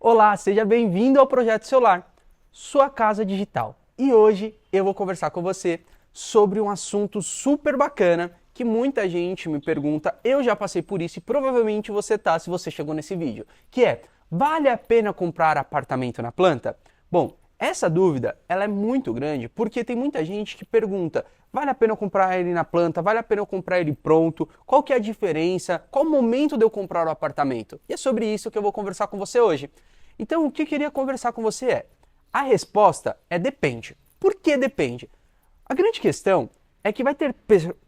Olá, seja bem-vindo ao Projeto Celular, sua casa digital. E hoje eu vou conversar com você sobre um assunto super bacana que muita gente me pergunta, eu já passei por isso e provavelmente você tá se você chegou nesse vídeo, que é, vale a pena comprar apartamento na planta? Bom, essa dúvida ela é muito grande porque tem muita gente que pergunta, vale a pena eu comprar ele na planta? Vale a pena eu comprar ele pronto? Qual que é a diferença? Qual o momento de eu comprar o apartamento? E é sobre isso que eu vou conversar com você hoje. Então, o que eu queria conversar com você é, a resposta é depende. Por que depende? A grande questão é que vai ter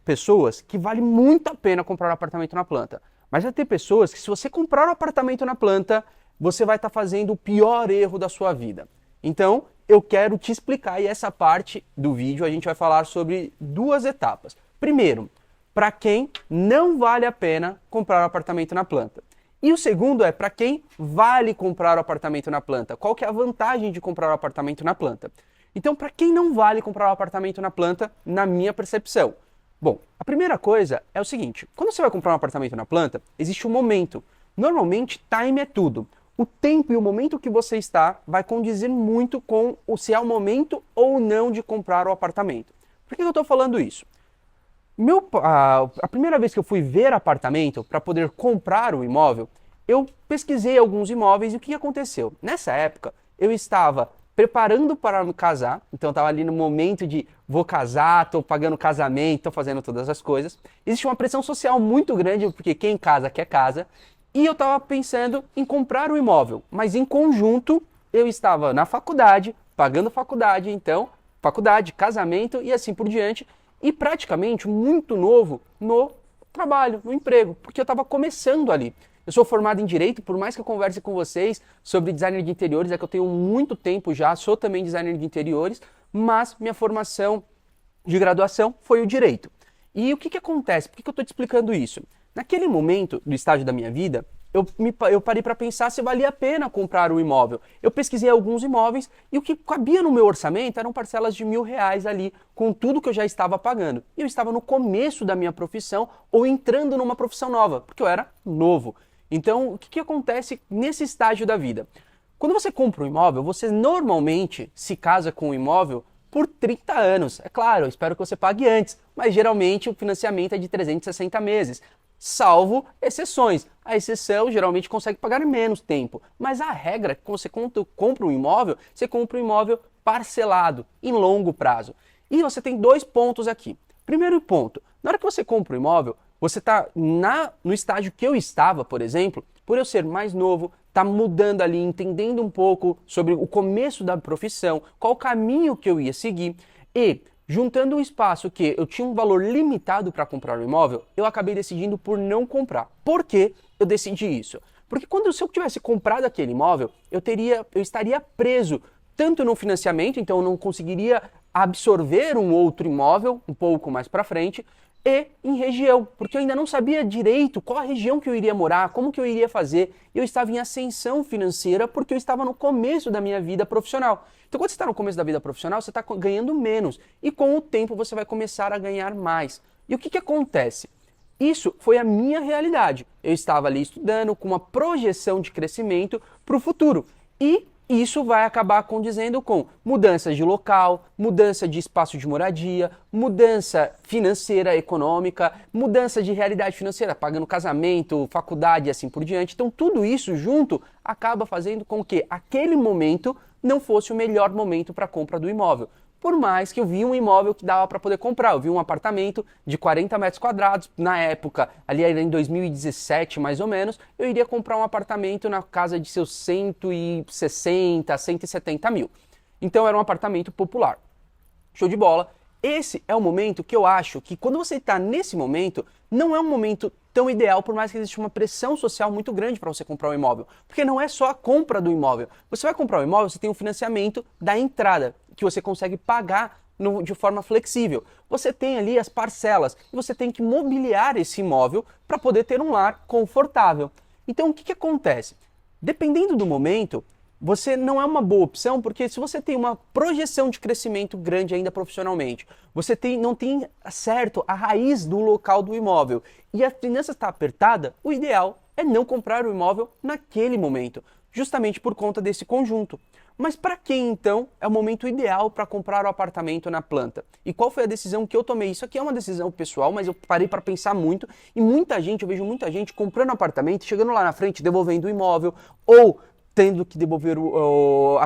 pessoas que vale muito a pena comprar um apartamento na planta. Mas vai ter pessoas que se você comprar um apartamento na planta, você vai estar fazendo o pior erro da sua vida. Então, eu quero te explicar e essa parte do vídeo a gente vai falar sobre duas etapas. Primeiro, para quem não vale a pena comprar um apartamento na planta. E o segundo é para quem vale comprar o apartamento na planta. Qual que é a vantagem de comprar o apartamento na planta? Então, para quem não vale comprar o apartamento na planta, na minha percepção? Bom, a primeira coisa é o seguinte, quando você vai comprar um apartamento na planta, existe um momento. Normalmente, time é tudo. O tempo e o momento que você está vai condizer muito com se é o momento ou não de comprar o apartamento. Por que eu estou falando isso? A primeira vez que eu fui ver apartamento para poder comprar o imóvel, eu pesquisei alguns imóveis e o que aconteceu? Nessa época, eu estava preparando para me casar, então eu estava ali no momento de vou casar, estou pagando casamento, estou fazendo todas as coisas. Existe uma pressão social muito grande, porque quem casa quer casa, e eu estava pensando em comprar o imóvel, mas em conjunto eu estava na faculdade, pagando faculdade, então, faculdade, casamento e assim por diante, e praticamente muito novo no trabalho, no emprego, porque eu estava começando ali. Eu sou formado em Direito, por mais que eu converse com vocês sobre designer de interiores, é que eu tenho muito tempo já, sou também designer de interiores, mas minha formação de graduação foi o Direito. E o que acontece? Por que eu estou te explicando isso? Naquele momento do estágio da minha vida, eu parei para pensar se valia a pena comprar o imóvel. Eu pesquisei alguns imóveis e o que cabia no meu orçamento eram parcelas de R$ 1.000 ali, com tudo que eu já estava pagando. E eu estava no começo da minha profissão ou entrando numa profissão nova, porque eu era novo. Então, o que acontece nesse estágio da vida? Quando você compra um imóvel, você normalmente se casa com o imóvel por 30 anos. É claro, eu espero que você pague antes, mas geralmente o financiamento é de 360 meses, salvo exceções. A exceção geralmente consegue pagar em menos tempo, mas a regra é que quando você compra um imóvel, você compra um imóvel parcelado, em longo prazo. E você tem dois pontos aqui. Primeiro ponto, na hora que você compra um imóvel, você está no estágio que eu estava, por exemplo, por eu ser mais novo, tá mudando ali, entendendo um pouco sobre o começo da profissão, qual o caminho que eu ia seguir e juntando um espaço que eu tinha um valor limitado para comprar o imóvel, eu acabei decidindo por não comprar. Por que eu decidi isso? Porque se eu tivesse comprado aquele imóvel, eu estaria preso tanto no financiamento, então eu não conseguiria absorver um outro imóvel um pouco mais para frente, e em região, porque eu ainda não sabia direito qual a região que eu iria morar, como que eu iria fazer. Eu estava em ascensão financeira porque eu estava no começo da minha vida profissional. Então, quando você está no começo da vida profissional, você está ganhando menos e com o tempo você vai começar a ganhar mais. E o que acontece? Isso foi a minha realidade. Eu estava ali estudando com uma projeção de crescimento para o futuro e isso vai acabar condizendo com mudanças de local, mudança de espaço de moradia, mudança financeira, econômica, mudança de realidade financeira, pagando casamento, faculdade e assim por diante. Então tudo isso junto acaba fazendo com que aquele momento não fosse o melhor momento para a compra do imóvel. Por mais que eu vi um imóvel que dava para poder comprar. Eu vi um apartamento de 40 metros quadrados, na época, ali era em 2017 mais ou menos, eu iria comprar um apartamento na casa de seus 160, 170 mil. Então era um apartamento popular. Show de bola. Esse é o momento que eu acho que quando você está nesse momento, não é um momento tão ideal, por mais que exista uma pressão social muito grande para você comprar um imóvel. Porque não é só a compra do imóvel. Você vai comprar um imóvel, você tem o financiamento da entrada, que você consegue pagar de forma flexível. Você tem ali as parcelas e você tem que mobiliar esse imóvel para poder ter um lar confortável. Então o que acontece? Dependendo do momento, você não é uma boa opção, porque se você tem uma projeção de crescimento grande ainda profissionalmente, você não tem certo a raiz do local do imóvel e a finança está apertada, o ideal é não comprar o imóvel naquele momento. justamente por conta desse conjunto. Mas para quem então é o momento ideal para comprar o apartamento na planta? E qual foi a decisão que eu tomei? Isso aqui é uma decisão pessoal, mas eu parei para pensar muito e eu vejo muita gente comprando apartamento, chegando lá na frente, devolvendo o imóvel ou tendo que devolver o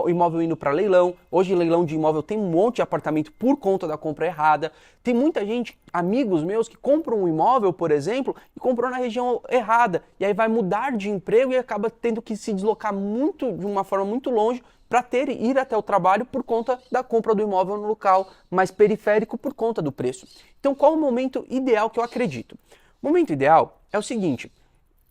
imóvel indo para leilão. Hoje, leilão de imóvel tem um monte de apartamento por conta da compra errada. Tem muita gente, amigos meus, que compram um imóvel, por exemplo, e comprou na região errada. E aí vai mudar de emprego e acaba tendo que se deslocar de uma forma muito longe para ir até o trabalho por conta da compra do imóvel no local mais periférico por conta do preço. Então, qual o momento ideal que eu acredito? O momento ideal é o seguinte: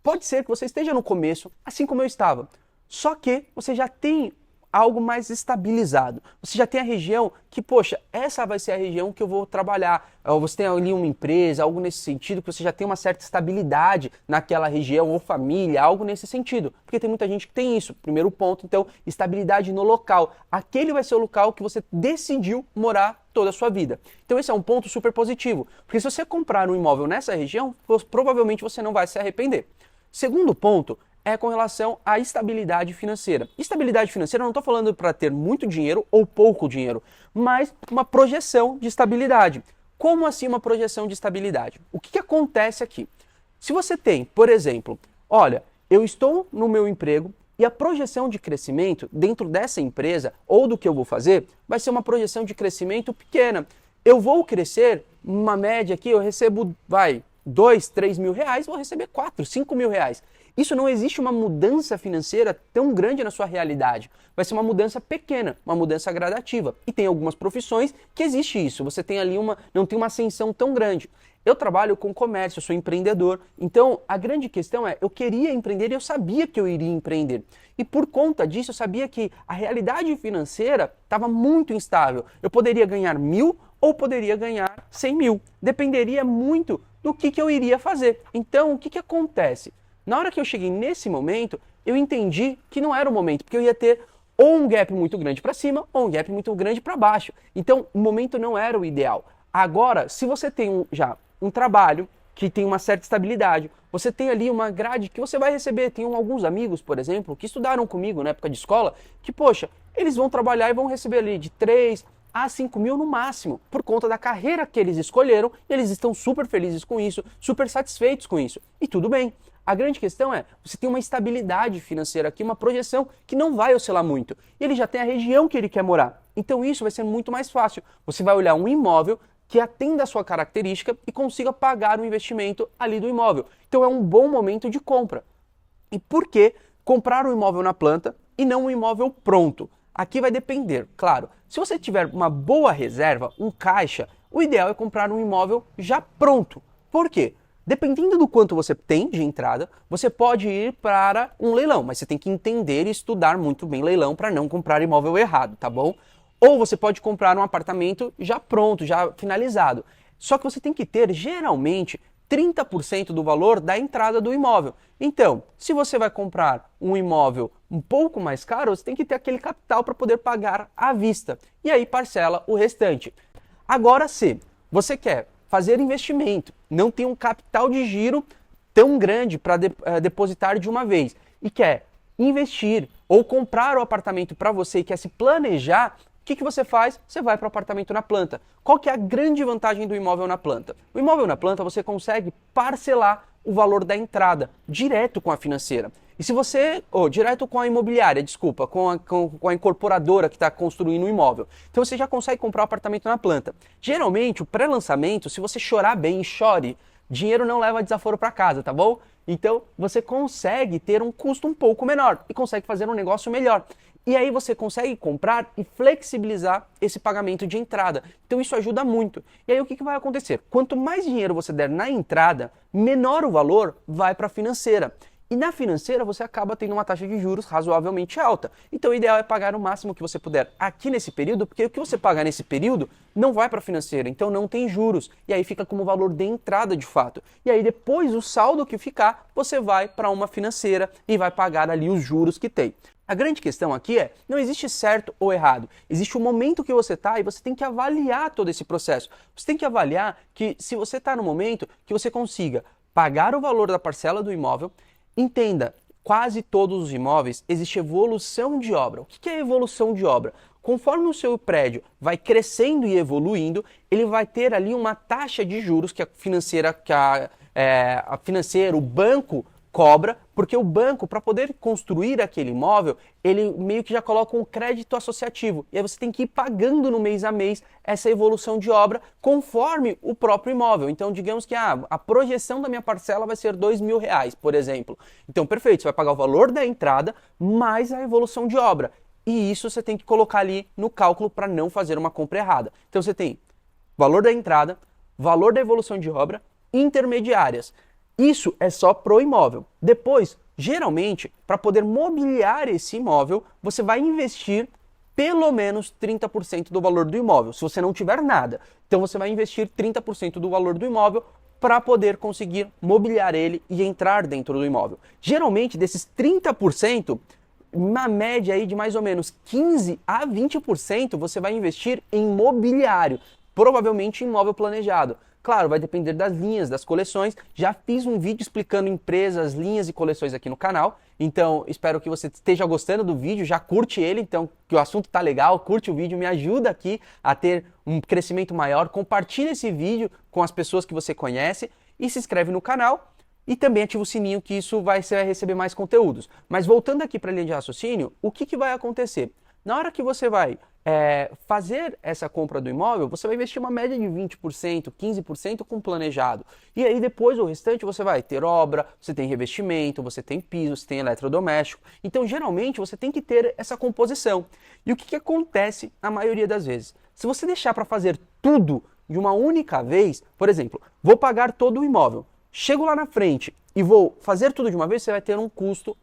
pode ser que você esteja no começo, assim como eu estava, só que você já tem algo mais estabilizado. Você já tem a região que, poxa, essa vai ser a região que eu vou trabalhar. Você tem ali uma empresa, algo nesse sentido, que você já tem uma certa estabilidade naquela região, ou família, algo nesse sentido. Porque tem muita gente que tem isso. Primeiro ponto, então, estabilidade no local. Aquele vai ser o local que você decidiu morar toda a sua vida. Então esse é um ponto super positivo. Porque se você comprar um imóvel nessa região, provavelmente você não vai se arrepender. Segundo ponto é com relação à estabilidade financeira. Estabilidade financeira, eu não estou falando para ter muito dinheiro ou pouco dinheiro, mas uma projeção de estabilidade. Como assim uma projeção de estabilidade? O que acontece aqui? Se você tem, por exemplo, olha, eu estou no meu emprego e a projeção de crescimento dentro dessa empresa ou do que eu vou fazer vai ser uma projeção de crescimento pequena. Eu vou crescer, uma média aqui, eu recebo, 2, 3 mil reais, vou receber 4, 5 mil reais. Isso não existe uma mudança financeira tão grande na sua realidade. Vai ser uma mudança pequena, uma mudança gradativa. E tem algumas profissões que existe isso. Você tem ali não tem uma ascensão tão grande. Eu trabalho com comércio, eu sou empreendedor. Então, a grande questão é, eu queria empreender e eu sabia que eu iria empreender. E por conta disso, eu sabia que a realidade financeira estava muito instável. Eu poderia ganhar 1.000 ou poderia ganhar 100 mil. Dependeria muito do que eu iria fazer. Então, o que acontece? Na hora que eu cheguei nesse momento, eu entendi que não era o momento, porque eu ia ter ou um gap muito grande para cima ou um gap muito grande para baixo. Então, o momento não era o ideal. Agora, se você tem já um trabalho que tem uma certa estabilidade, você tem ali uma grade que você vai receber. Tem alguns amigos, por exemplo, que estudaram comigo na época de escola, que, poxa, eles vão trabalhar e vão receber ali de 3 a 5 mil no máximo, por conta da carreira que eles escolheram, e eles estão super felizes com isso, super satisfeitos com isso. E tudo bem. A grande questão é, você tem uma estabilidade financeira aqui, uma projeção que não vai oscilar muito. E ele já tem a região que ele quer morar. Então isso vai ser muito mais fácil. Você vai olhar um imóvel que atenda a sua característica e consiga pagar o investimento ali do imóvel. Então é um bom momento de compra. E por que comprar um imóvel na planta e não um imóvel pronto? Aqui vai depender, claro. Se você tiver uma boa reserva, um caixa, o ideal é comprar um imóvel já pronto. Por quê? Dependendo do quanto você tem de entrada, você pode ir para um leilão, mas você tem que entender e estudar muito bem leilão para não comprar imóvel errado, tá bom? Ou você pode comprar um apartamento já pronto, já finalizado. Só que você tem que ter, geralmente, 30% do valor da entrada do imóvel. Então, se você vai comprar um imóvel um pouco mais caro, você tem que ter aquele capital para poder pagar à vista. E aí parcela o restante. Agora, se você quer fazer investimento, não tem um capital de giro tão grande para depositar de uma vez e quer investir ou comprar o apartamento para você e quer se planejar, o que você faz? Você vai para o apartamento na planta. Qual que é a grande vantagem do imóvel na planta? O imóvel na planta você consegue parcelar o valor da entrada direto com a financeira. E se você, direto com a imobiliária, desculpa, com a incorporadora que está construindo o imóvel. Então você já consegue comprar o apartamento na planta. Geralmente, o pré-lançamento, se você chorar bem, chore, dinheiro não leva desaforo para casa, tá bom? Então você consegue ter um custo um pouco menor e consegue fazer um negócio melhor. E aí você consegue comprar e flexibilizar esse pagamento de entrada. Então isso ajuda muito. E aí o que vai acontecer? Quanto mais dinheiro você der na entrada, menor o valor vai para a financeira. E na financeira você acaba tendo uma taxa de juros razoavelmente alta. Então o ideal é pagar o máximo que você puder aqui nesse período, porque o que você pagar nesse período não vai para a financeira, então não tem juros. E aí fica como valor de entrada de fato. E aí depois o saldo que ficar, você vai para uma financeira e vai pagar ali os juros que tem. A grande questão aqui é, não existe certo ou errado. Existe o momento que você está e você tem que avaliar todo esse processo. Você tem que avaliar que se você está no momento que você consiga pagar o valor da parcela do imóvel, entenda quase todos os imóveis existe evolução de obra. O que é evolução de obra? Conforme o seu prédio vai crescendo e evoluindo, ele vai ter ali uma taxa de juros que a financeira, o banco cobra, porque o banco, para poder construir aquele imóvel, ele meio que já coloca um crédito associativo. E aí você tem que ir pagando no mês a mês essa evolução de obra conforme o próprio imóvel. Então, digamos que a projeção da minha parcela vai ser R$2.000, por exemplo. Então, perfeito, você vai pagar o valor da entrada mais a evolução de obra. E isso você tem que colocar ali no cálculo para não fazer uma compra errada. Então, você tem valor da entrada, valor da evolução de obra, intermediárias. Isso é só pro imóvel. Depois, geralmente, para poder mobiliar esse imóvel, você vai investir pelo menos 30% do valor do imóvel, se você não tiver nada. Então você vai investir 30% do valor do imóvel para poder conseguir mobiliar ele e entrar dentro do imóvel. Geralmente, desses 30%, uma média aí de mais ou menos 15 a 20% você vai investir em mobiliário, provavelmente em imóvel planejado. Claro, vai depender das linhas, das coleções. Já fiz um vídeo explicando empresas, linhas e coleções aqui no canal. Então, espero que você esteja gostando do vídeo. Já curte ele, então, que o assunto tá legal. Curte o vídeo, me ajuda aqui a ter um crescimento maior. Compartilha esse vídeo com as pessoas que você conhece e se inscreve no canal. E também ativa o sininho, que isso você vai receber mais conteúdos. Mas voltando aqui para a linha de raciocínio, o que vai acontecer? Na hora que você vai fazer essa compra do imóvel, você vai investir uma média de 20%, 15% com planejado. E aí depois o restante você vai ter obra, você tem revestimento, você tem piso, você tem eletrodoméstico. Então geralmente você tem que ter essa composição. E o que acontece na maioria das vezes? Se você deixar para fazer tudo de uma única vez, por exemplo, vou pagar todo o imóvel, chego lá na frente e vou fazer tudo de uma vez, você vai ter um custo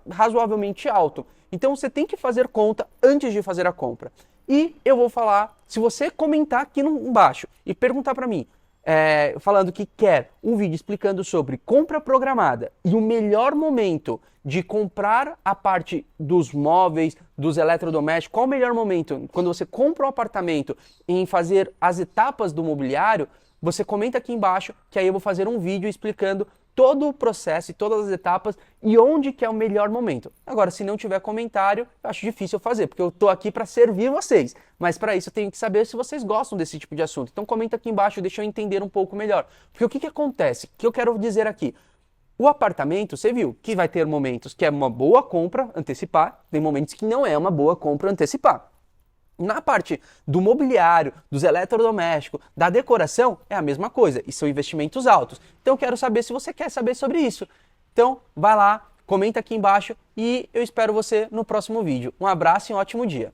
razoavelmente alto. Então você tem que fazer conta antes de fazer a compra. E eu vou falar, se você comentar aqui embaixo e perguntar para mim, falando que quer um vídeo explicando sobre compra programada e o melhor momento de comprar a parte dos móveis, dos eletrodomésticos, qual o melhor momento quando você compra um apartamento em fazer as etapas do mobiliário, você comenta aqui embaixo que aí eu vou fazer um vídeo explicando todo o processo e todas as etapas e onde que é o melhor momento. Agora, se não tiver comentário, eu acho difícil eu fazer, porque eu tô aqui para servir vocês. Mas para isso eu tenho que saber se vocês gostam desse tipo de assunto. Então comenta aqui embaixo, deixa eu entender um pouco melhor. Porque o que acontece? O que eu quero dizer aqui? O apartamento, você viu que vai ter momentos que é uma boa compra antecipar, tem momentos que não é uma boa compra antecipar. Na parte do mobiliário, dos eletrodomésticos, da decoração, é a mesma coisa, e são investimentos altos. Então eu quero saber se você quer saber sobre isso. Então vai lá, comenta aqui embaixo e eu espero você no próximo vídeo. Um abraço e um ótimo dia.